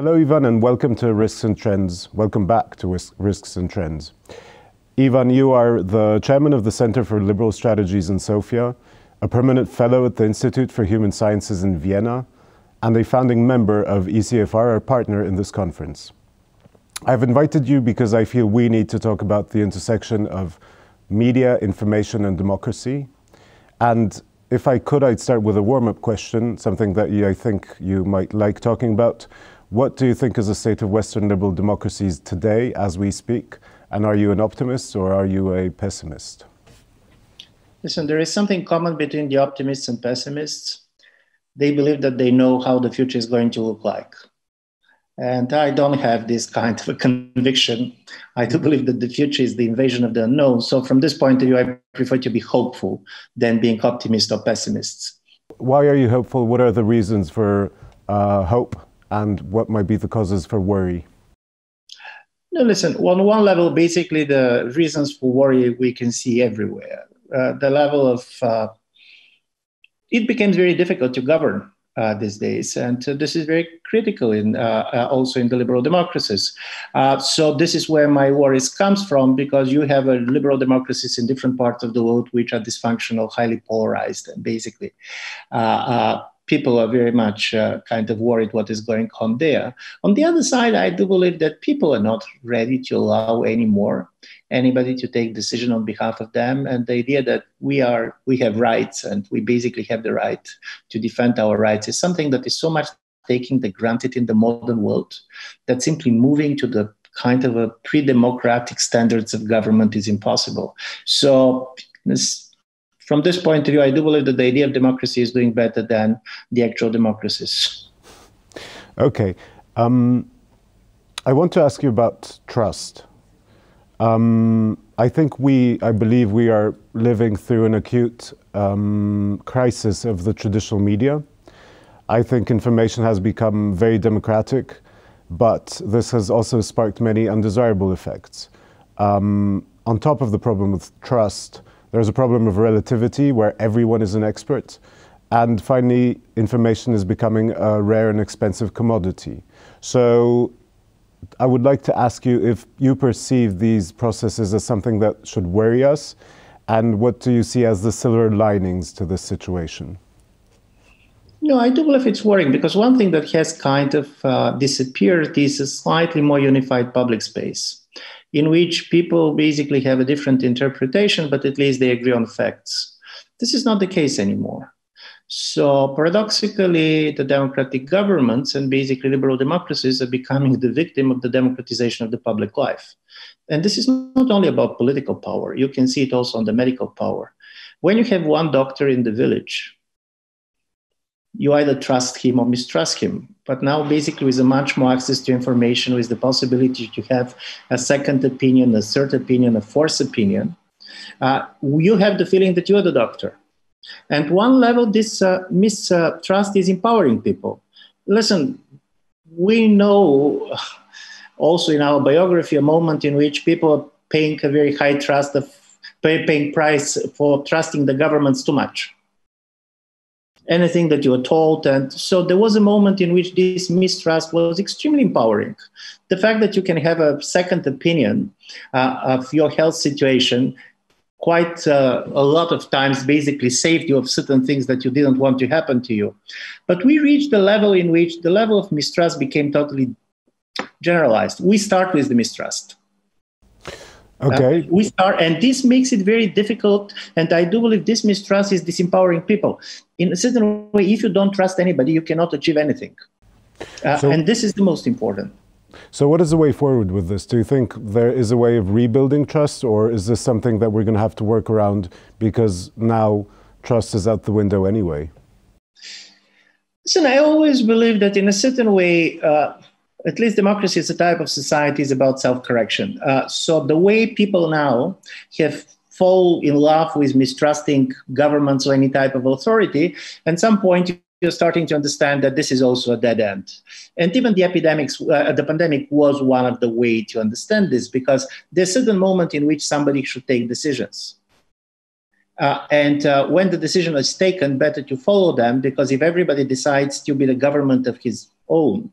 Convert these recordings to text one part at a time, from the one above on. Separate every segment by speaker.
Speaker 1: Hello, Ivan, and welcome to Risks and Trends. Welcome back to Risks and Trends. Ivan, you are the chairman of the Center for Liberal Strategies in Sofia, a permanent fellow at the Institute for Human Sciences in Vienna, and a founding member of ECFR, our partner in this conference. I've invited you because I feel we need to talk about the intersection of media, information, and democracy. And if I could, I'd start with a warm-up question, something that I think you might like talking about. What do you think is the state of Western liberal democracies today as we speak? And are you an optimist or are you a pessimist?
Speaker 2: Listen, there is something common between the optimists and pessimists. They believe that they know how the future is going to look like. And I don't have this kind of a conviction. I do believe that the future is the invasion of the unknown. So from this point of view, I prefer to be hopeful than being optimist or pessimists.
Speaker 1: Why are you hopeful? What are the reasons for hope? And what might be the causes for worry?
Speaker 2: No, listen, on one level, basically the reasons for worry we can see everywhere. The level of, it becomes very difficult to govern these days. And this is very critical in also in the liberal democracies. So this is where my worries comes from, because you have liberal democracies in different parts of the world which are dysfunctional, highly polarized, and basically people are very much kind of worried what is going on there. On the other side, I do believe that people are not ready to allow anymore anybody to take decision on behalf of them. And the idea that we have rights and we basically have the right to defend our rights is something that is so much taken for granted in the modern world that simply moving to the kind of a pre-democratic standards of government is impossible. So from this point of view, I do believe that the idea of democracy is doing better than the actual democracies.
Speaker 1: Okay. I want to ask you about trust. I believe we are living through an acute crisis of the traditional media. I think information has become very democratic, but this has also sparked many undesirable effects. On top of the problem with trust, there's a problem of relativity where everyone is an expert. And finally, information is becoming a rare and expensive commodity. So I would like to ask you if you perceive these processes as something that should worry us, and what do you see as the silver linings to this situation?
Speaker 2: No, I do believe it's worrying, because one thing that has kind of disappeared is a slightly more unified public space, in which people basically have a different interpretation, but at least they agree on facts. This is not the case anymore. So paradoxically, the democratic governments and basically liberal democracies are becoming the victim of the democratization of the public life. And this is not only about political power. You can see it also on the medical power. When you have one doctor in the village, you either trust him or mistrust him. But now basically with a much more access to information, with the possibility to have a second opinion, a third opinion, a fourth opinion, you have the feeling that you're the doctor. And one level, this mistrust is empowering people. Listen, we know also in our biography a moment in which people are paying a very high paying price for trusting the governments too much. Anything that you were told. And so there was a moment in which this mistrust was extremely empowering. The fact that you can have a second opinion of your health situation quite a lot of times basically saved you of certain things that you didn't want to happen to you. But we reached a level in which the level of mistrust became totally generalized. We start with the mistrust.
Speaker 1: Okay.
Speaker 2: And this makes it very difficult. And I do believe this mistrust is disempowering people. In a certain way, if you don't trust anybody, you cannot achieve anything. And this is the most important.
Speaker 1: So what is the way forward with this? Do you think there is a way of rebuilding trust, or is this something that we're going to have to work around because now trust is out the window anyway?
Speaker 2: Listen, I always believe that in a certain way, at least democracy is a type of society is about self-correction. So the way people now have fall in love with mistrusting governments or any type of authority, at some point you're starting to understand that this is also a dead end. And even the pandemic was one of the ways to understand this, because there's a certain moment in which somebody should take decisions. And when the decision is taken, better to follow them, because if everybody decides to be the government of his own,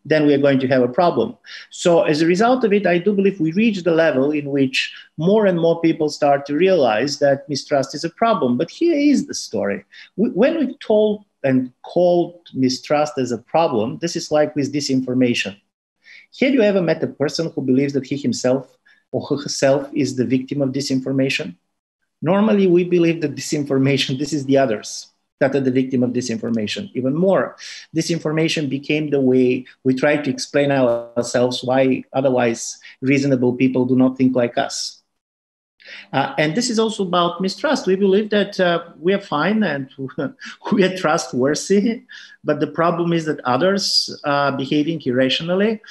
Speaker 2: then we are going to have a problem. So as a result of it, I do believe we reach the level in which more and more people start to realize that mistrust is a problem. But here is the story. When we told and called mistrust as a problem, this is like with disinformation. Have you ever met a person who believes that he himself or herself is the victim of disinformation? Normally, we believe that disinformation, this is the others that are the victim of disinformation. Even more, disinformation became the way we try to explain ourselves why otherwise reasonable people do not think like us. And this is also about mistrust. We believe that we are fine and we are trustworthy, but the problem is that others are behaving irrationally.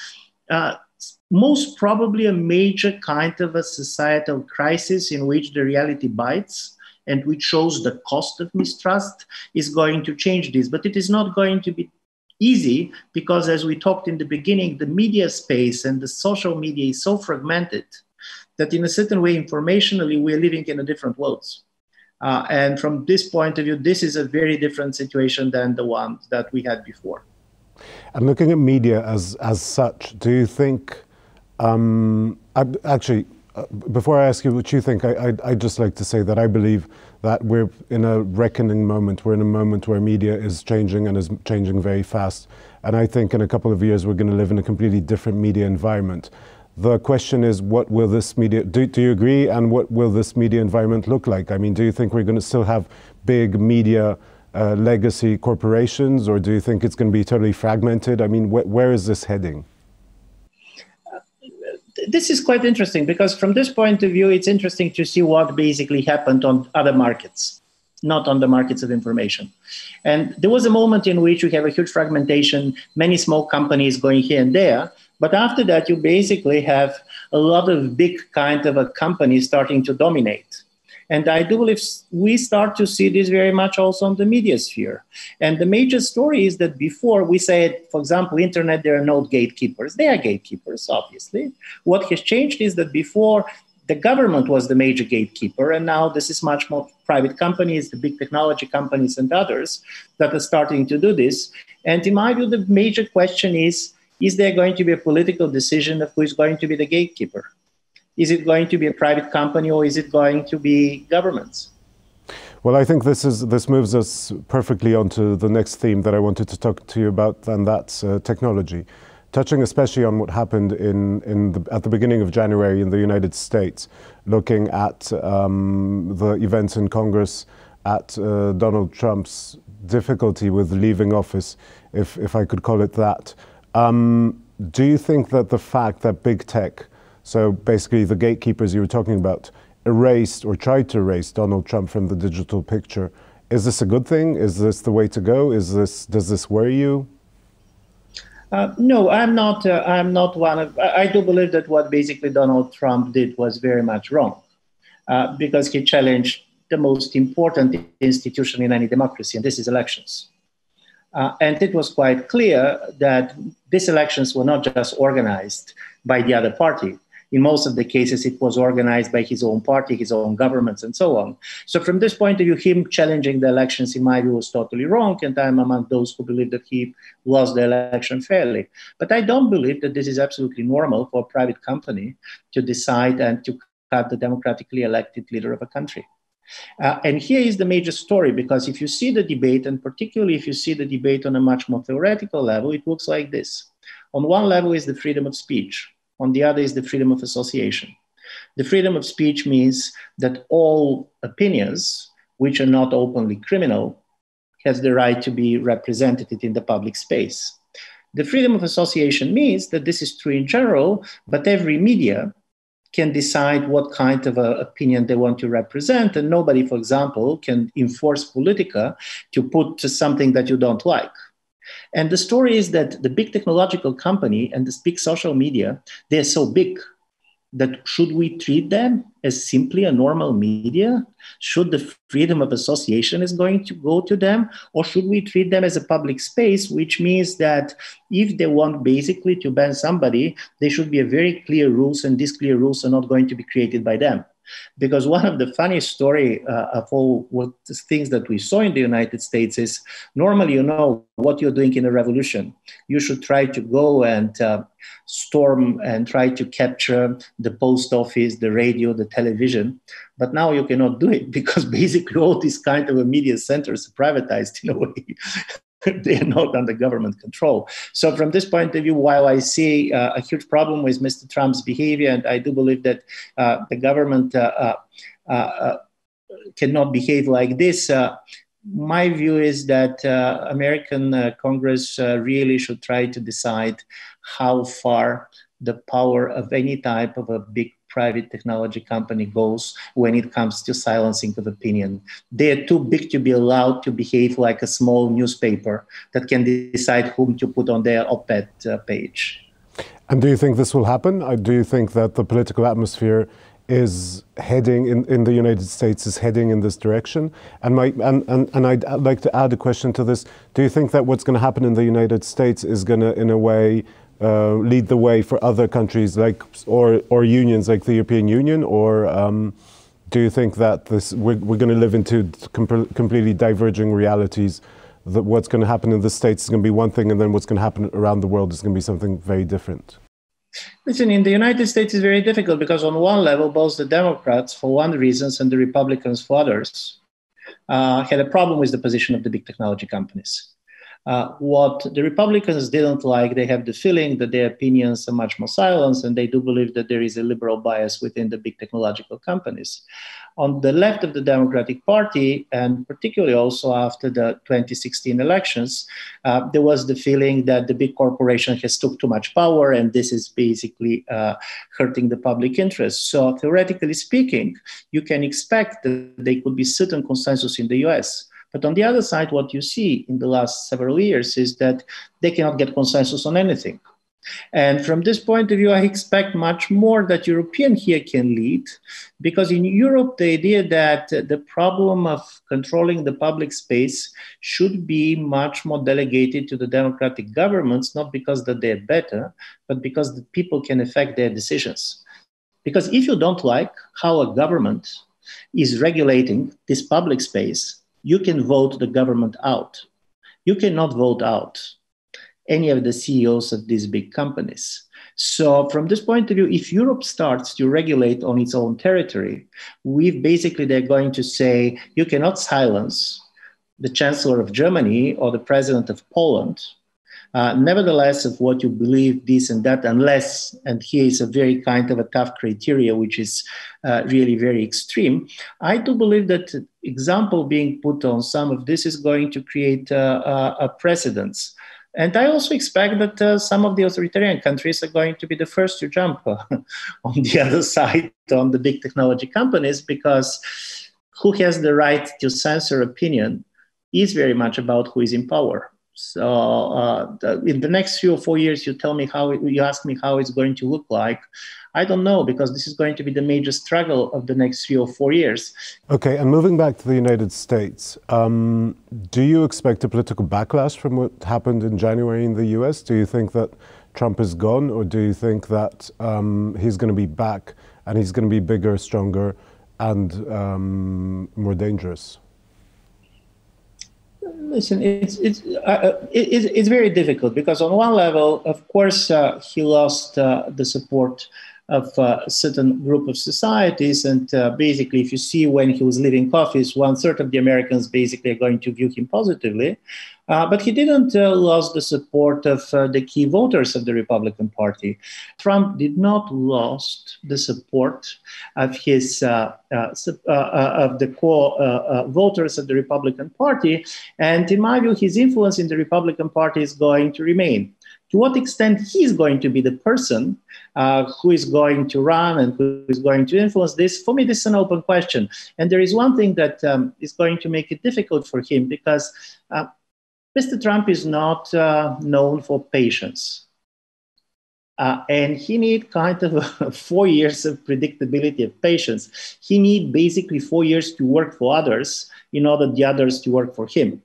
Speaker 2: Most probably a major kind of a societal crisis in which the reality bites and which shows the cost of mistrust is going to change this. But it is not going to be easy because, as we talked in the beginning, the media space and the social media is so fragmented that in a certain way, informationally, we're living in a different worlds. And from this point of view, this is a very different situation than the one that we had before.
Speaker 1: And looking at media as such, do you think, before I ask you what you think, I'd just like to say that I believe that we're in a reckoning moment. We're in a moment where media is changing and is changing very fast. And I think in a couple of years, we're going to live in a completely different media environment. The question is, what will this media, do you agree? And what will this media environment look like? I mean, do you think we're going to still have big media legacy corporations, or do you think it's going to be totally fragmented? I mean, where is this heading?
Speaker 2: This is quite interesting because from this point of view, it's interesting to see what basically happened on other markets, not on the markets of information. And there was a moment in which we have a huge fragmentation, many small companies going here and there. But after that, you basically have a lot of big kind of a companies starting to dominate. And I do believe we start to see this very much also on the media sphere. And the major story is that before we said, for example, internet, there are no gatekeepers. They are gatekeepers, obviously. What has changed is that before the government was the major gatekeeper, and now this is much more private companies, the big technology companies and others that are starting to do this. And in my view, the major question is there going to be a political decision of who is going to be the gatekeeper? Is it going to be a private company or is it going to be governments?
Speaker 1: Well, I think this moves us perfectly onto the next theme that I wanted to talk to you about, and that's technology. Touching especially on what happened at the beginning of January in the United States, looking at the events in Congress, at Donald Trump's difficulty with leaving office, if I could call it that. Do you think that the fact that big tech, so basically the gatekeepers you were talking about, erased or tried to erase Donald Trump from the digital picture, is this a good thing? Is this the way to go? Does this worry you?
Speaker 2: No, I'm not one of. I do believe that what basically Donald Trump did was very much wrong, because he challenged the most important institution in any democracy, and this is elections. And it was quite clear that these elections were not just organized by the other party. In most of the cases, it was organized by his own party, his own governments, and so on. So from this point of view, him challenging the elections, in my view, was totally wrong. And I'm among those who believe that he lost the election fairly. But I don't believe that this is absolutely normal for a private company to decide and to cut the democratically elected leader of a country. And here is the major story, because if you see the debate, and particularly if you see the debate on a much more theoretical level, it looks like this. On one level is the freedom of speech. On the other is the freedom of association. The freedom of speech means that all opinions, which are not openly criminal, has the right to be represented in the public space. The freedom of association means that this is true in general, but every media can decide what kind of opinion they want to represent. And nobody, for example, can enforce Polityka to put something that you don't like. And the story is that the big technological company and the big social media, they're so big that should we treat them as simply a normal media? Should the freedom of association is going to go to them? Or should we treat them as a public space, which means that if they want basically to ban somebody, there should be a very clear rules, and these clear rules are not going to be created by them. Because one of the funny story of all what things that we saw in the United States is normally, you know, what you're doing in a revolution. You should try to go and storm and try to capture the post office, the radio, the television. But now you cannot do it because basically all these kind of media centers are privatized in a way. They are not under government control. So from this point of view, while I see a huge problem with Mr. Trump's behavior, and I do believe that the government cannot behave like this, my view is that American Congress really should try to decide how far the power of any type of a big private technology company goes when it comes to silencing of opinion. They are too big to be allowed to behave like a small newspaper that can decide whom to put on their op-ed page.
Speaker 1: And do you think this will happen? Do you think that the political atmosphere is heading in the United States is heading in this direction? And I'd like to add a question to this. Do you think that what's going to happen in the United States is going to, in a way, lead the way for other countries like or unions like the European Union, or do you think that we're going to live into completely diverging realities? That what's going to happen in the States is going to be one thing, and then what's going to happen around the world is going to be something very different?
Speaker 2: Listen, in the United States it's very difficult because on one level, both the Democrats for one reason and the Republicans for others had a problem with the position of the big technology companies. What the Republicans didn't like, they have the feeling that their opinions are much more silenced, and they do believe that there is a liberal bias within the big technological companies. On the left of the Democratic Party, and particularly also after the 2016 elections, there was the feeling that the big corporation has took too much power, and this is basically hurting the public interest. So theoretically speaking, you can expect that there could be certain consensus in the US. But on the other side, what you see in the last several years is that they cannot get consensus on anything. And from this point of view, I expect much more that European here can lead, because in Europe, the idea that the problem of controlling the public space should be much more delegated to the democratic governments, not because that they're better, but because the people can affect their decisions. Because if you don't like how a government is regulating this public space, you can vote the government out. You cannot vote out any of the CEOs of these big companies. So from this point of view, if Europe starts to regulate on its own territory, they're going to say, you cannot silence the Chancellor of Germany or the President of Poland, nevertheless of what you believe, this and that, unless, and here is a very kind of a tough criteria, which is really very extreme. I do believe that example being put on some of this is going to create a precedence. And I also expect that some of the authoritarian countries are going to be the first to jump on the other side on the big technology companies, because who has the right to censor opinion is very much about who is in power. So in the next 3 or 4 years, you ask me how it's going to look like. I don't know, because this is going to be the major struggle of the next 3 or 4 years.
Speaker 1: Okay, and moving back to the United States, do you expect a political backlash from what happened in January in the US? Do you think that Trump is gone, or do you think that he's going to be back and he's going to be bigger, stronger, and more dangerous?
Speaker 2: Listen, it's very difficult, because on one level, of course, he lost the support of a certain group of societies. And basically, if you see when he was leaving office, 1/3 of the Americans basically are going to view him positively. But he didn't lose the support of the key voters of the Republican Party. Trump did not lose the support of his of the core voters of the Republican Party. And in my view, his influence in the Republican Party is going to remain. To what extent he's going to be the person who is going to run and who is going to influence this, for me, this is an open question. And there is one thing that is going to make it difficult for him, because Mr. Trump is not known for patience. And he needs kind of 4 years of predictability of patience. He needs basically 4 years to work for others in order the others to work for him.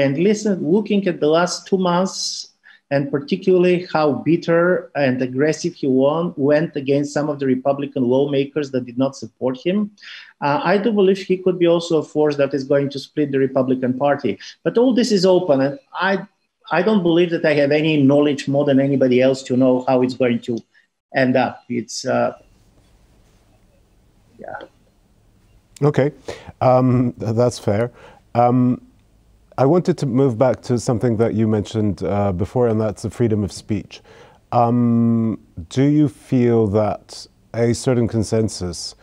Speaker 2: And listen, looking at the last 2 months, and particularly how bitter and aggressive he went against some of the Republican lawmakers that did not support him. I do believe he could be also a force that is going to split the Republican Party. But all this is open, and I don't believe that I have any knowledge more than anybody else to know how it's going to end up. It's, yeah.
Speaker 1: Okay, that's fair. I wanted to move back to something that you mentioned before, and that's the freedom of speech. Do you feel that a certain consensus,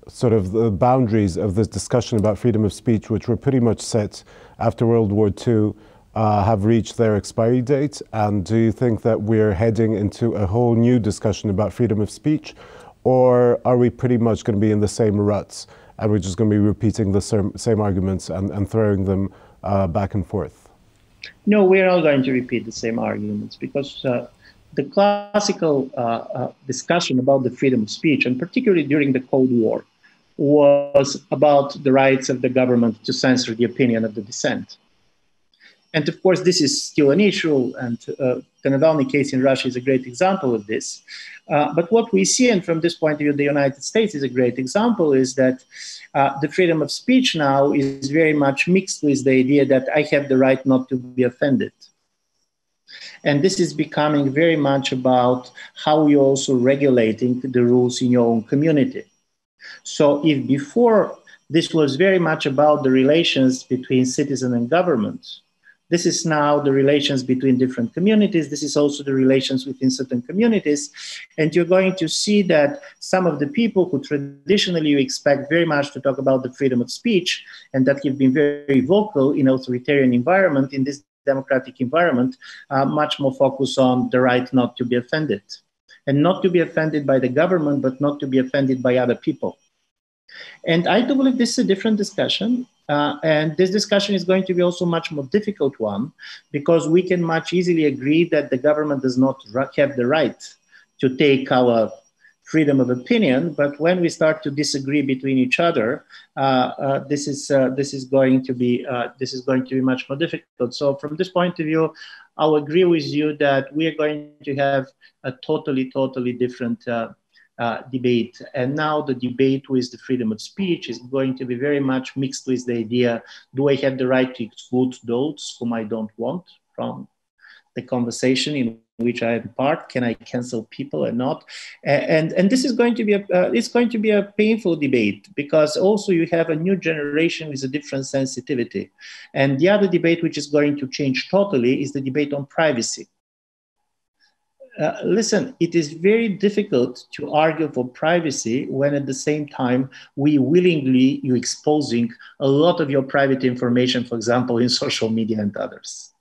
Speaker 1: sort of the boundaries of this discussion about freedom of speech, which were pretty much set after World War II, have reached their expiry date? And do you think that we're heading into a whole new discussion about freedom of speech? Or are we pretty much going to be in the same ruts and we're just going to be repeating the same arguments and throwing them back and forth?
Speaker 2: No, we're not going to repeat the same arguments, because the classical discussion about the freedom of speech, and particularly during the Cold War, was about the rights of the government to censor the opinion of the dissent. And of course, this is still an issue, and the Navalny case in Russia is a great example of this. But what we see, and from this point of view, the United States is a great example, is that the freedom of speech now is very much mixed with the idea that I have the right not to be offended. And this is becoming very much about how you're also regulating the rules in your own community. So if before this was very much about the relations between citizen and government, this is now the relations between different communities. This is also the relations within certain communities. And you're going to see that some of the people who traditionally you expect very much to talk about the freedom of speech, and that have been very vocal in authoritarian environment, in this democratic environment, much more focus on the right not to be offended. And not to be offended by the government, but not to be offended by other people. And I do believe this is a different discussion. And this discussion is going to be also much more difficult one, because we can much easily agree that the government does not have the right to take our freedom of opinion. But when we start to disagree between each other, this is going to be much more difficult. So from this point of view, I'll agree with you that we are going to have a totally different debate. And now the debate with the freedom of speech is going to be very much mixed with the idea, do I have the right to exclude those whom I don't want from the conversation in which I am part? Can I cancel people or not? And this is going to be it's going to be a painful debate, because also you have a new generation with a different sensitivity. And the other debate which is going to change totally is the debate on privacy. Listen, it is very difficult to argue for privacy when at the same time you're exposing a lot of your private information, for example, in social media and others.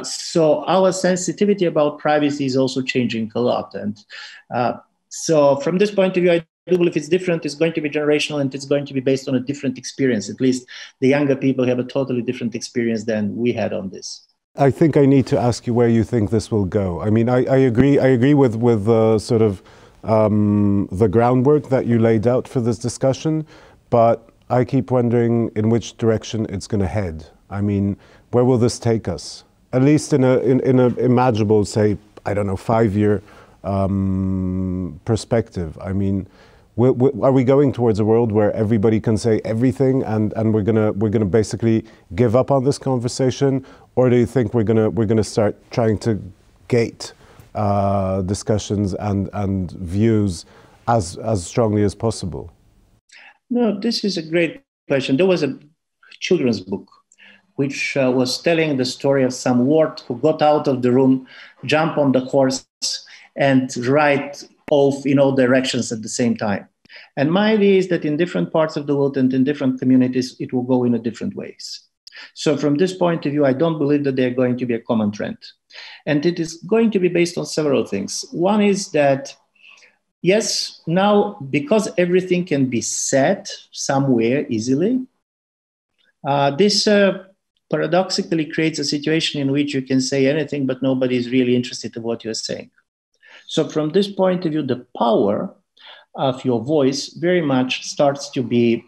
Speaker 2: So our sensitivity about privacy is also changing a lot. And so from this point of view, I do believe it's different. It's going to be generational, and it's going to be based on a different experience. At least the younger people have a totally different experience than we had on this.
Speaker 1: I think I need to ask you where you think this will go. I mean, I agree with sort of the groundwork that you laid out for this discussion, but I keep wondering in which direction it's going to head. I mean, where will this take us? At least in a imaginable, say, I don't know, 5-year perspective. I mean, are we going towards a world where everybody can say everything, and we're gonna basically give up on this conversation, or do you think we're gonna start trying to gate discussions and views as strongly as possible?
Speaker 2: No, this is a great question. There was a children's book which was telling the story of some ward who got out of the room, jump on the horse, and ride off in all directions at the same time. And my idea is that in different parts of the world and in different communities, it will go in a different ways. So from this point of view, I don't believe that they're going to be a common trend. And it is going to be based on several things. One is that, yes, now, because everything can be said somewhere easily, this paradoxically creates a situation in which you can say anything, but nobody is really interested in what you're saying. So from this point of view, the power of your voice very much starts to be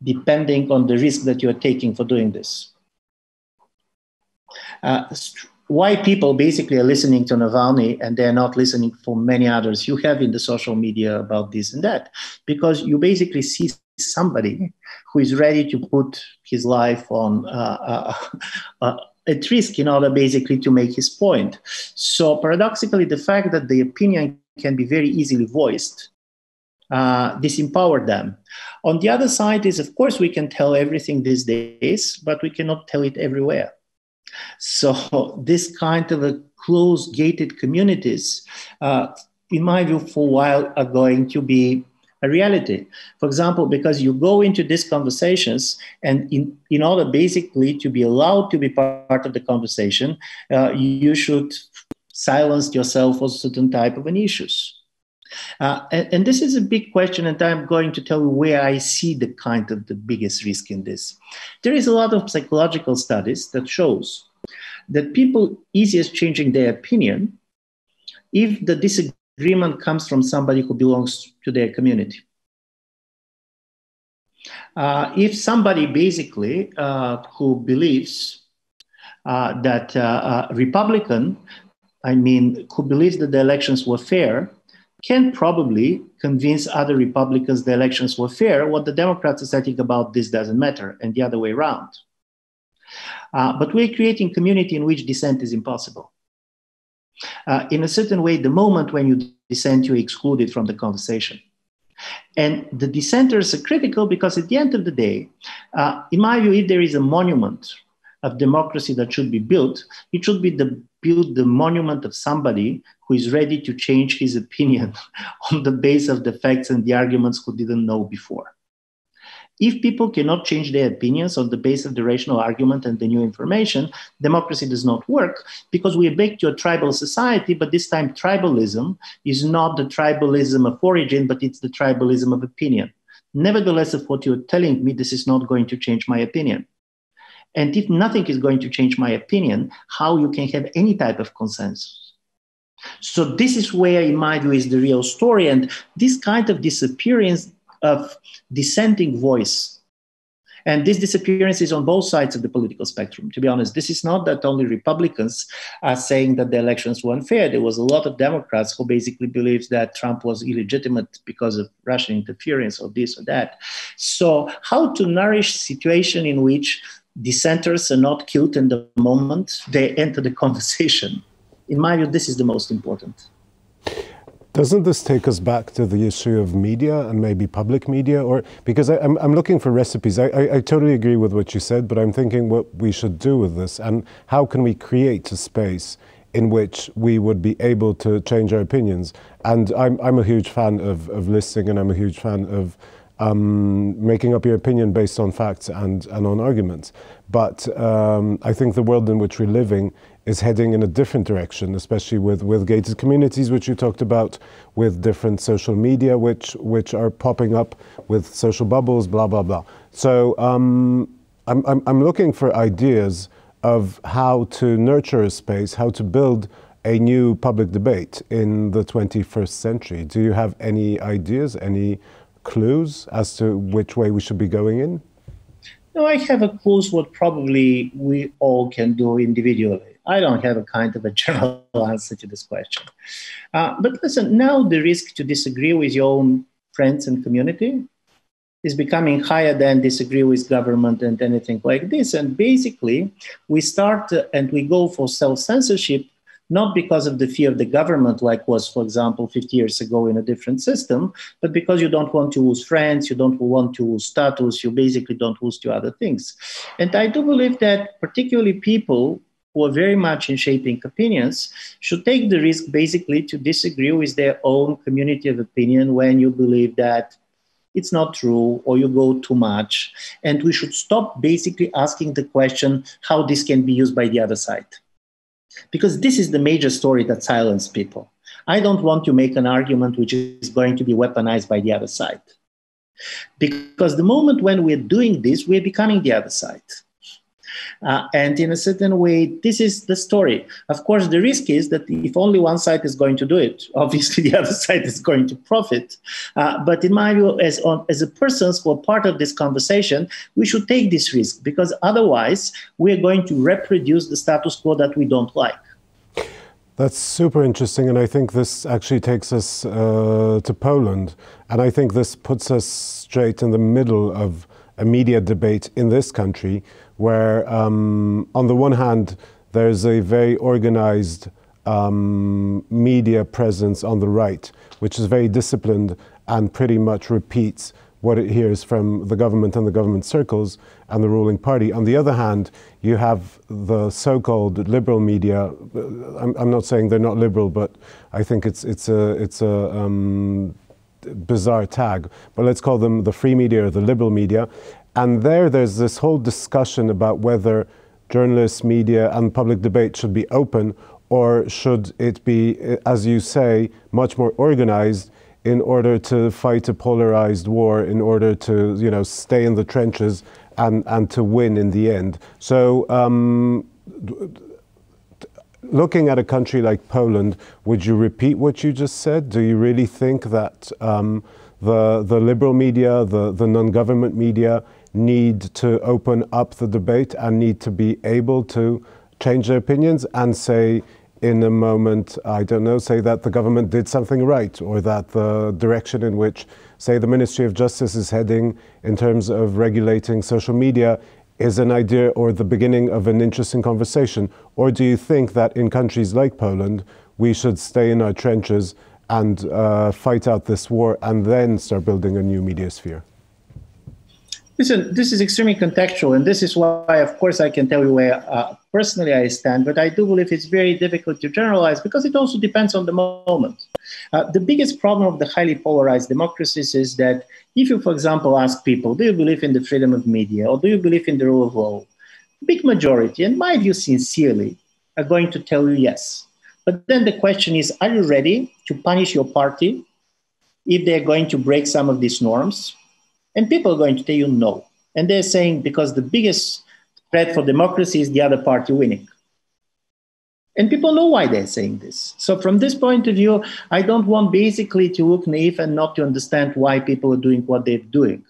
Speaker 2: depending on the risk that you're taking for doing this. Why people basically are listening to Navalny and they're not listening for many others you have in the social media about this and that, because you basically see somebody who is ready to put his life on at risk in order basically to make his point. So paradoxically, the fact that the opinion can be very easily voiced disempowered them. On the other side is, of course, we can tell everything these days, but we cannot tell it everywhere. So this kind of a closed, gated communities, in my view, for a while are going to be a reality. For example, because you go into these conversations and in order basically to be allowed to be part of the conversation, you should silence yourself on certain type of an issues. And this is a big question, and I'm going to tell you where I see the kind of the biggest risk in this. There is a lot of psychological studies that shows that people easiest changing their opinion if the disagreement comes from somebody who belongs to their community. If somebody basically who believes that Republican, who believes that the elections were fair, can probably convince other Republicans the elections were fair. What the Democrats are saying about this doesn't matter, and the other way around. But we're creating a community in which dissent is impossible. In a certain way, the moment when you dissent, you're excluded from the conversation. And the dissenters are critical because at the end of the day, in my view, if there is a monument of democracy that should be built, it should be build the monument of somebody who is ready to change his opinion on the basis of the facts and the arguments who didn't know before. If people cannot change their opinions on the basis of the rational argument and the new information, democracy does not work, because we are back to a tribal society, but this time tribalism is not the tribalism of origin, but it's the tribalism of opinion. Nevertheless, of what you're telling me, this is not going to change my opinion. And if nothing is going to change my opinion, how you can have any type of consensus? So this is where, in my view, is the real story. And this kind of disappearance of dissenting voice, and this disappearance is on both sides of the political spectrum. To be honest, this is not that only Republicans are saying that the elections were unfair. There was a lot of Democrats who basically believed that Trump was illegitimate because of Russian interference or this or that. So how to nourish a situation in which dissenters are not killed in the moment they enter the conversation? In my view, this is the most important.
Speaker 1: Doesn't this take us back to the issue of media and maybe public media? Or because I'm looking for recipes. I totally agree with what you said, but I'm thinking what we should do with this and how can we create a space in which we would be able to change our opinions. And I'm a huge fan of listening, and I'm a huge fan of making up your opinion based on facts and on arguments. But I think the world in which we're living is heading in a different direction, especially with gated communities, which you talked about, with different social media, which are popping up, with social bubbles, blah, blah, blah. So I'm looking for ideas of how to nurture a space, how to build a new public debate in the 21st century. Do you have any ideas, any clues as to which way we should be going in?
Speaker 2: No, I have a clues what probably we all can do individually. I don't have a kind of a general answer to this question. But listen, now the risk to disagree with your own friends and community is becoming higher than disagree with government and anything like this. And basically, we start and we go for self-censorship, not because of the fear of the government, like was, for example, 50 years ago in a different system, but because you don't want to lose friends, you don't want to lose status, you basically don't lose to other things. And I do believe that particularly people who are very much in shaping opinions should take the risk basically to disagree with their own community of opinion when you believe that it's not true or you go too much. And we should stop basically asking the question how this can be used by the other side. Because this is the major story that silences people. I don't want to make an argument which is going to be weaponized by the other side. Because the moment when we're doing this, we're becoming the other side. And in a certain way, this is the story. Of course, the risk is that if only one side is going to do it, obviously the other side is going to profit. But in my view, as a persons who are part of this conversation, we should take this risk, because otherwise we're going to reproduce the status quo that we don't like.
Speaker 1: That's super interesting, and I think this actually takes us to Poland. And I think this puts us straight in the middle of a media debate in this country, where on the one hand, there's a very organized media presence on the right, which is very disciplined and pretty much repeats what it hears from the government and the government circles and the ruling party. On the other hand, you have the so-called liberal media. I'm not saying they're not liberal, but I think it's a bizarre tag. But let's call them the free media or the liberal media. And there's this whole discussion about whether journalists, media, and public debate should be open, or should it be, as you say, much more organized, in order to fight a polarized war, in order to, you know, stay in the trenches and to win in the end. So looking at a country like Poland, would you repeat what you just said? Do you really think that the liberal media, the non-government media need to open up the debate and need to be able to change their opinions and say, in a moment, I don't know, say that the government did something right, or that the direction in which, say, the Ministry of Justice is heading in terms of regulating social media is an idea or the beginning of an interesting conversation? Or do you think that in countries like Poland, we should stay in our trenches and fight out this war and then start building a new media sphere?
Speaker 2: Listen, this is extremely contextual, and this is why, of course, I can tell you where personally I stand, but I do believe it's very difficult to generalize, because it also depends on the moment. The biggest problem of the highly polarized democracies is that if you, for example, ask people, do you believe in the freedom of media, or do you believe in the rule of law? Big majority, in my view, sincerely, are going to tell you yes. But then the question is, are you ready to punish your party if they're going to break some of these norms? And people are going to tell you no. And they're saying, because the biggest threat for democracy is the other party winning. And people know why they're saying this. So from this point of view, I don't want basically to look naive and not to understand why people are doing what they're doing.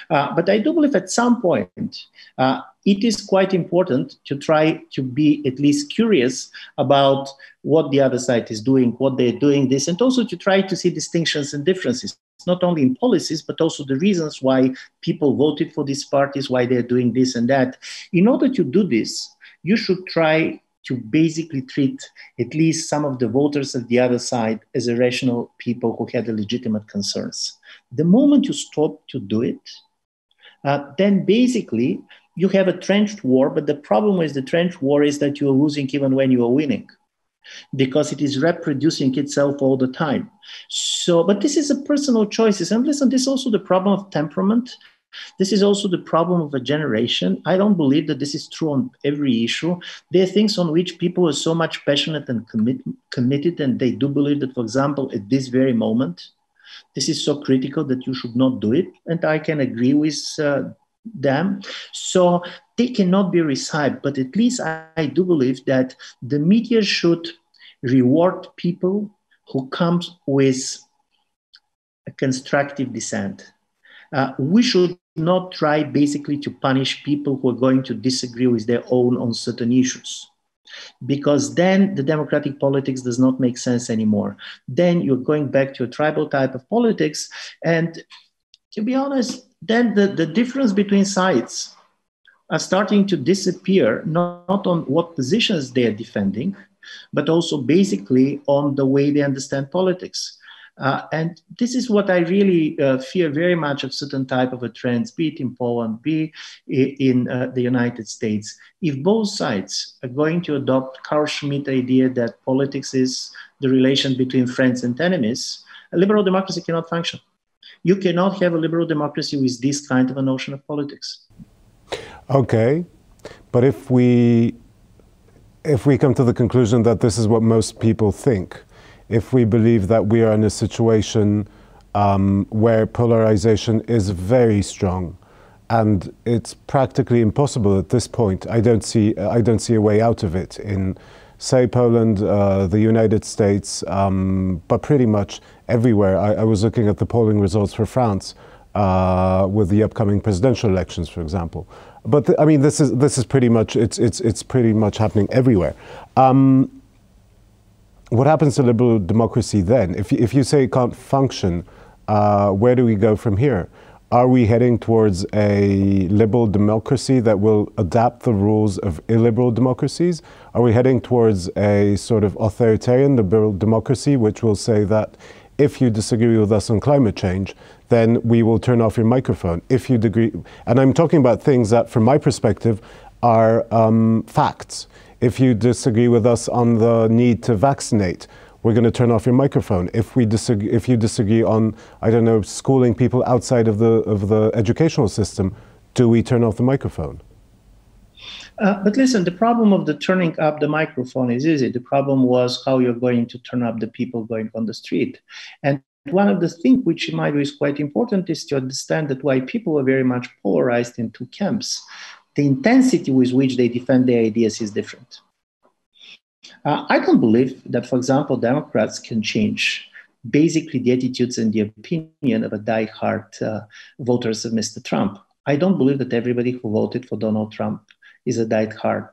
Speaker 2: But I do believe at some point, it is quite important to try to be at least curious about what the other side is doing, what they're doing this, and also to try to see distinctions and differences, not only in policies, but also the reasons why people voted for these parties, why they're doing this and that. In order to do this, you should try to basically treat at least some of the voters of the other side as a rational people who had legitimate concerns. The moment you stop to do it, then basically you have a trenched war, but the problem with the trenched war is that you are losing even when you are winning, because it is reproducing itself all the time. So, but this is a personal choices. And listen, this is also the problem of temperament. This is also the problem of a generation. I don't believe that this is true on every issue. There are things on which people are so much passionate and committed, and they do believe that, for example, at this very moment, this is so critical that you should not do it. And I can agree with them. So they cannot be recited, but at least I do believe that the media should reward people who come with a constructive dissent. We should not try basically to punish people who are going to disagree with their own on certain issues, because then the democratic politics does not make sense anymore. Then you're going back to a tribal type of politics. And to be honest, then the difference between sides are starting to disappear, not on what positions they are defending, but also basically on the way they understand politics. And this is what I really fear very much of certain type of a trends, be it in Poland, be in the United States. If both sides are going to adopt Carl Schmitt idea that politics is the relation between friends and enemies, a liberal democracy cannot function. You cannot have a liberal democracy with this kind of a notion of politics.
Speaker 1: Okay, but if we come to the conclusion that this is what most people think, if we believe that we are in a situation where polarization is very strong and it's practically impossible at this point. I don't see a way out of it in, say, Poland, the United States, but pretty much everywhere. I was looking at the polling results for France with the upcoming presidential elections, for example. But I mean, this is pretty much it's pretty much happening everywhere. What happens to liberal democracy then? If you say it can't function, where do we go from here? Are we heading towards a liberal democracy that will adapt the rules of illiberal democracies? Are we heading towards a sort of authoritarian liberal democracy, which will say that if you disagree with us on climate change, then we will turn off your microphone? If you agree, and I'm talking about things that, from my perspective, are facts. If you disagree with us on the need to vaccinate, we're going to turn off your microphone. If you disagree on, I don't know, schooling people outside of the educational system, do we turn off the microphone?
Speaker 2: But listen, the problem of the turning up the microphone is easy. The problem was how you're going to turn up the people going on the street. And one of the things which in my view is quite important is to understand that why people are very much polarized in two camps. The intensity with which they defend their ideas is different. I don't believe that, for example, Democrats can change basically the attitudes and the opinion of a die-hard voters of Mr. Trump. I don't believe that everybody who voted for Donald Trump is a die-hard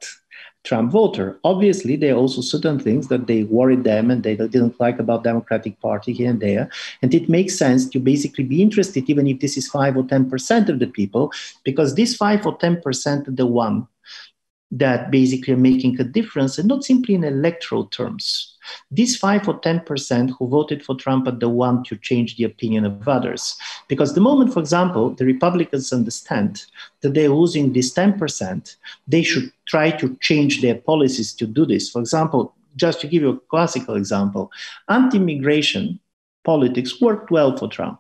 Speaker 2: Trump voter. Obviously, there are also certain things that they worried them and they didn't like about Democratic Party here and there. And it makes sense to basically be interested, even if this is 5 or 10% of the people, because this 5 or 10% are the one that basically are making a difference, and not simply in electoral terms. These 5 or 10% who voted for Trump are the one to change the opinion of others. Because the moment, for example, the Republicans understand that they're losing this 10%, they should try to change their policies to do this. For example, just to give you a classical example, anti-immigration politics worked well for Trump.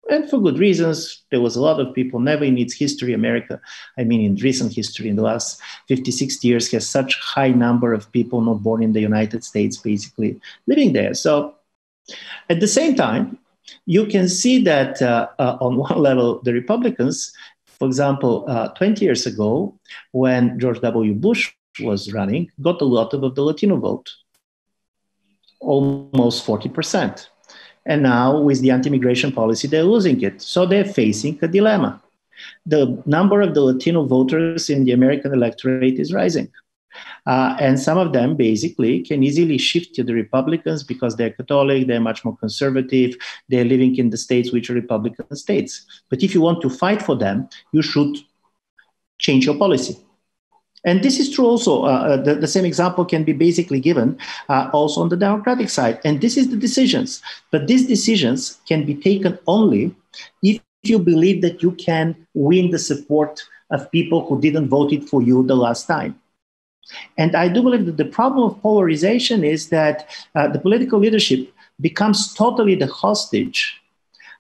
Speaker 2: And for good reasons. There was a lot of people, never in its history, America, I mean in recent history, in the last 50, 60 years, has such high number of people not born in the United States basically living there. So at the same time, you can see that on one level, the Republicans, for example, 20 years ago, when George W. Bush was running, got a lot of the Latino vote, almost 40%. And now with the anti-immigration policy, they're losing it. So they're facing a dilemma. The number of the Latino voters in the American electorate is rising. And some of them basically can easily shift to the Republicans because they're Catholic, they're much more conservative, they're living in the states which are Republican states. But if you want to fight for them, you should change your policy. And this is true also. The same example can be basically given also on the Democratic side. And this is the decisions. But these decisions can be taken only if you believe that you can win the support of people who didn't vote it for you the last time. And I do believe that the problem of polarization is that the political leadership becomes totally the hostage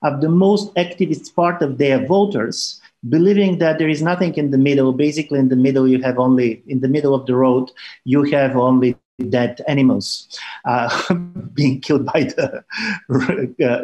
Speaker 2: of the most activist part of their voters, believing that there is nothing in the middle. Basically, in the middle, you have only, in the middle of the road, you have only dead animals being killed by the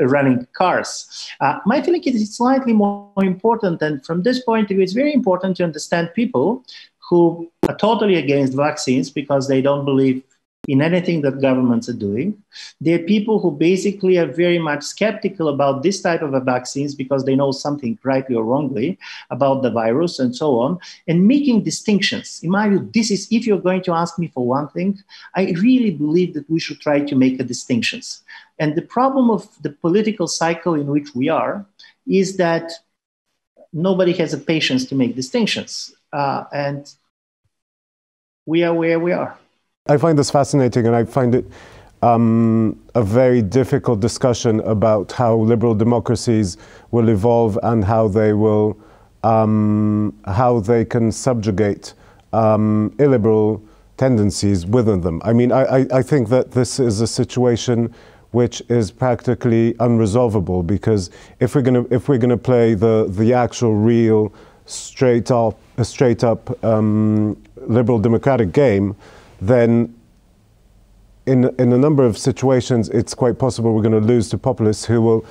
Speaker 2: running cars. My feeling is slightly more important. And from this point of view, it's very important to understand people who are totally against vaccines because they don't believe in anything that governments are doing. There are people who basically are very much skeptical about this type of vaccines because they know something rightly or wrongly about the virus and so on, and making distinctions. In my view, this is, if you're going to ask me for one thing, I really believe that we should try to make a distinctions. And the problem of the political cycle in which we are is that nobody has the patience to make distinctions. And we are where we are.
Speaker 1: I find this fascinating, and I find it a very difficult discussion about how liberal democracies will evolve and how they will, how they can subjugate illiberal tendencies within them. I mean, I think that this is a situation which is practically unresolvable, because if we're gonna play the actual real straight up liberal democratic game, then in a number of situations, it's quite possible we're going to lose to populists who will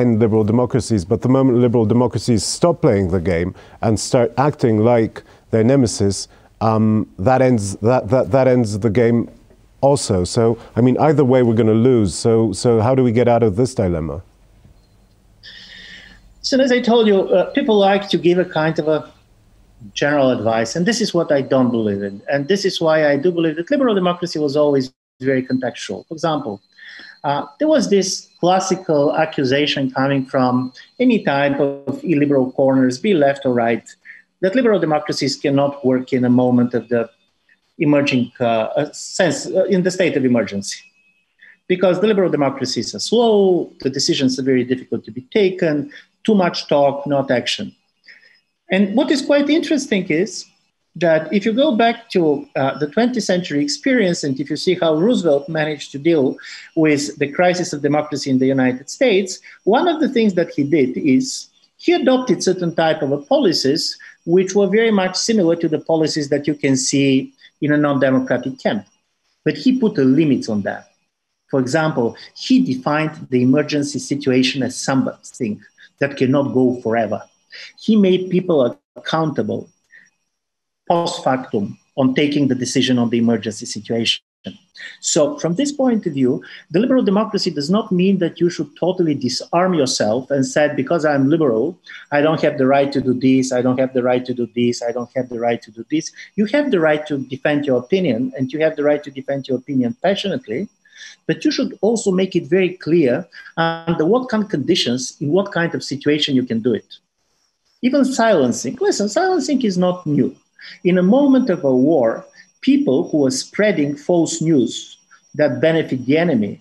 Speaker 1: end liberal democracies, but the moment liberal democracies stop playing the game and start acting like their nemesis, that ends the game also. So, I mean, either way we're going to lose. So how do we get out of this dilemma?
Speaker 2: So as I told you, people like to give a kind of a general advice, and this is what I don't believe in. And this is why I do believe that liberal democracy was always very contextual. For example, there was this classical accusation coming from any type of illiberal corners, be left or right, that liberal democracies cannot work in a moment of the emerging sense, in the state of emergency. Because the liberal democracies are slow, the decisions are very difficult to be taken, too much talk, not action. And what is quite interesting is that if you go back to the 20th century experience, and if you see how Roosevelt managed to deal with the crisis of democracy in the United States, one of the things that he did is he adopted certain type of policies which were very much similar to the policies that you can see in a non-democratic camp. But he put a limit on that. For example, he defined the emergency situation as something that cannot go forever. He made people accountable post factum on taking the decision on the emergency situation. So from this point of view, the liberal democracy does not mean that you should totally disarm yourself and say, because I'm liberal, I don't have the right to do this, I don't have the right to do this, I don't have the right to do this. You have the right to defend your opinion, and you have the right to defend your opinion passionately, but you should also make it very clear under what kind of conditions, in what kind of situation you can do it. Even silencing. Listen, silencing is not new. In a moment of a war, people who are spreading false news that benefit the enemy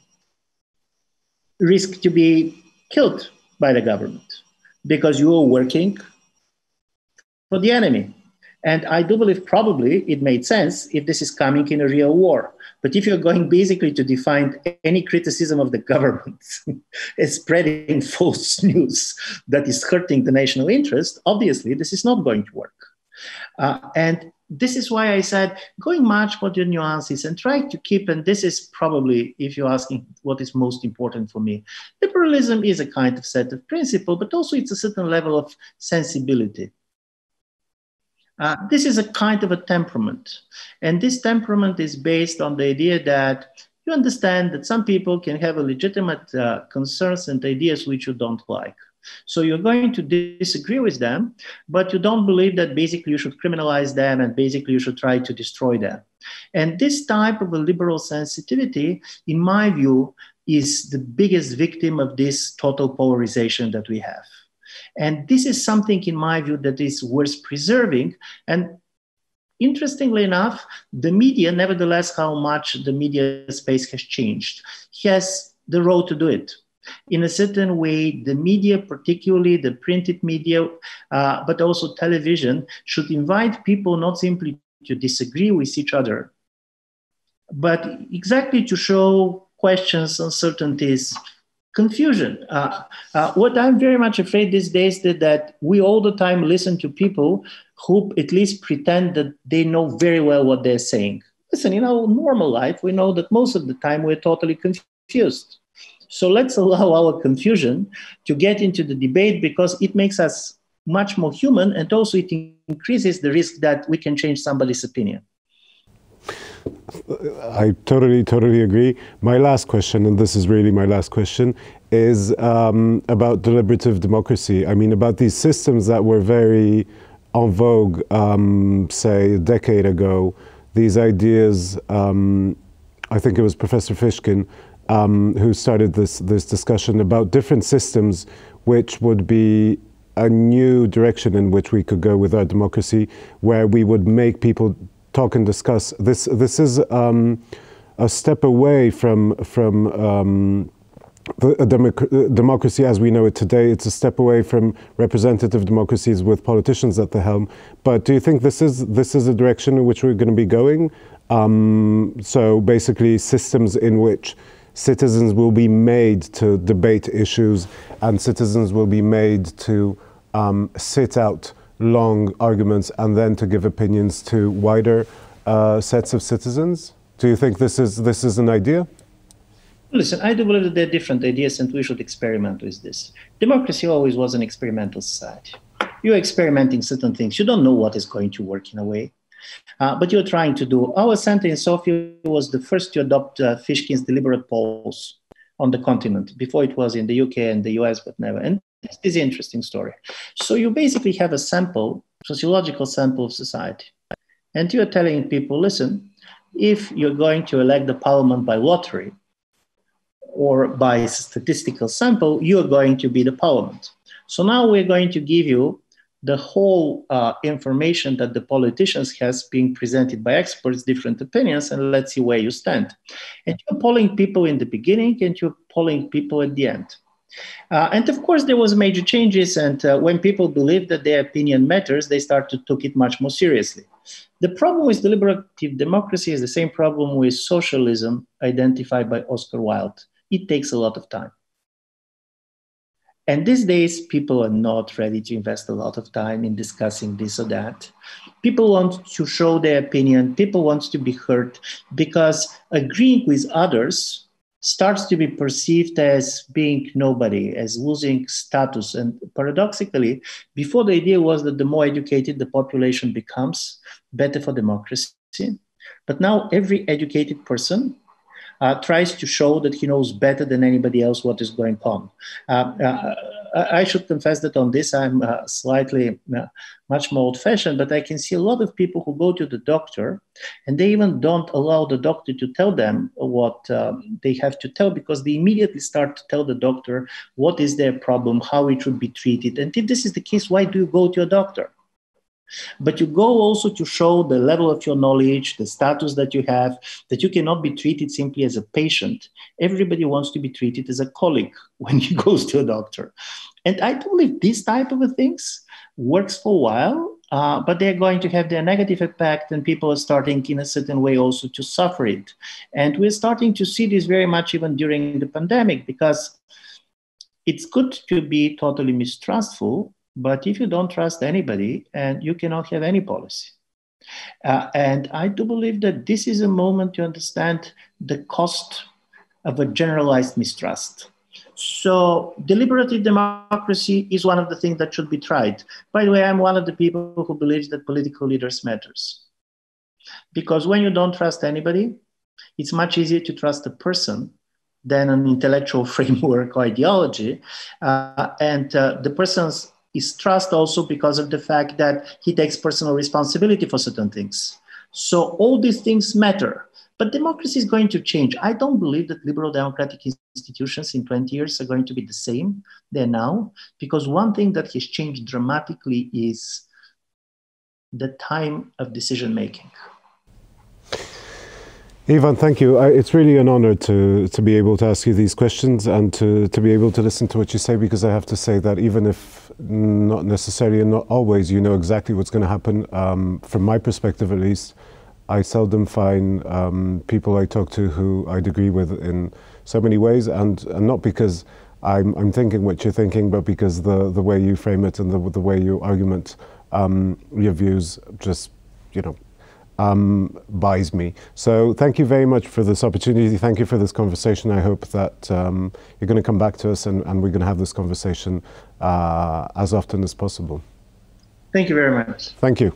Speaker 2: risk to be killed by the government because you are working for the enemy. And I do believe probably it made sense if this is coming in a real war. But if you're going basically to define any criticism of the government as spreading false news that is hurting the national interest, obviously this is not going to work. And this is why I said going much more to nuances and try to keep, and this is probably, if you're asking what is most important for me, liberalism is a kind of set of principle, but also it's a certain level of sensibility. This is a kind of a temperament. And this temperament is based on the idea that you understand that some people can have a legitimate concerns and ideas which you don't like. So you're going to disagree with them, but you don't believe that basically you should criminalize them and basically you should try to destroy them. And this type of a liberal sensitivity, in my view, is the biggest victim of this total polarization that we have. And this is something, in my view, that is worth preserving. And interestingly enough, the media, nevertheless, how much the media space has changed, has the role to do it. In a certain way, the media, particularly the printed media, but also television, should invite people not simply to disagree with each other, but exactly to show questions, uncertainties, confusion. What I'm very much afraid these days is that we all the time listen to people who at least pretend that they know very well what they're saying. Listen, in our normal life, we know that most of the time we're totally confused. So let's allow our confusion to get into the debate because it makes us much more human, and also it increases the risk that we can change somebody's opinion.
Speaker 1: I totally agree. My last question, and this is really my last question, is about deliberative democracy. I mean, about these systems that were very en vogue, say, a decade ago. These ideas, I think it was Professor Fishkin, who started this discussion about different systems which would be a new direction in which we could go with our democracy, where we would make people talk and discuss. This is a step away from democracy as we know it today. It's a step away from representative democracies with politicians at the helm. But do you think this is a direction in which we're going to be going? So basically systems in which citizens will be made to debate issues and citizens will be made to sit out long arguments and then to give opinions to wider sets of citizens? Do you think this is an idea?
Speaker 2: Listen, I do believe that there are different ideas and we should experiment with this. Democracy always was an experimental society. You're experimenting certain things. You don't know what is going to work in a way, but you're trying to do. Our center in Sofia was the first to adopt Fishkin's deliberate polls on the continent. Before it was in the UK and the US, but never. And this is an interesting story. So you basically have a sample, sociological sample of society. And you're telling people, listen, if you're going to elect the parliament by lottery or by statistical sample, you're going to be the parliament. So now we're going to give you the whole information that the politicians has being presented by experts, different opinions, and let's see where you stand. And you're polling people in the beginning and you're polling people at the end. And of course, there was major changes. And when people believed that their opinion matters, they started to take it much more seriously. The problem with deliberative democracy is the same problem with socialism identified by Oscar Wilde. It takes a lot of time. And these days, people are not ready to invest a lot of time in discussing this or that. People want to show their opinion. People want to be heard because agreeing with others starts to be perceived as being nobody, as losing status. And paradoxically, before the idea was that the more educated the population becomes, better for democracy. But now every educated person tries to show that he knows better than anybody else what is going on. I should confess that on this, I'm slightly much more old-fashioned, but I can see a lot of people who go to the doctor and they even don't allow the doctor to tell them what they have to tell because they immediately start to tell the doctor what is their problem, how it should be treated. And if this is the case, why do you go to a doctor? But you go also to show the level of your knowledge, the status that you have, that you cannot be treated simply as a patient. Everybody wants to be treated as a colleague when he goes to a doctor. And I believe these type of things works for a while, but they're going to have their negative impact and people are starting in a certain way also to suffer it. And we're starting to see this very much even during the pandemic because it's good to be totally mistrustful, but if you don't trust anybody, and you cannot have any policy. And I do believe that this is a moment to understand the cost of a generalized mistrust. So deliberative democracy is one of the things that should be tried. By the way, I'm one of the people who believes that political leaders matters. Because when you don't trust anybody, it's much easier to trust a person than an intellectual framework or ideology. The person's is trust also because of the fact that he takes personal responsibility for certain things. So all these things matter, but democracy is going to change. I don't believe that liberal democratic institutions in 20 years are going to be the same they're now, because one thing that has changed dramatically is the time of decision-making.
Speaker 1: Ivan, thank you. It's really an honor to be able to ask you these questions and to be able to listen to what you say, because I have to say that even if not necessarily and not always you know exactly what's going to happen, from my perspective at least, I seldom find people I talk to who I'd agree with in so many ways, and not because I'm thinking what you're thinking, but because the way you frame it and the way you argument your views just, buys me. So thank you very much for this opportunity. Thank you for this conversation. I hope that you're going to come back to us and we're going to have this conversation as often as possible.
Speaker 2: Thank you very much.
Speaker 1: Thank you.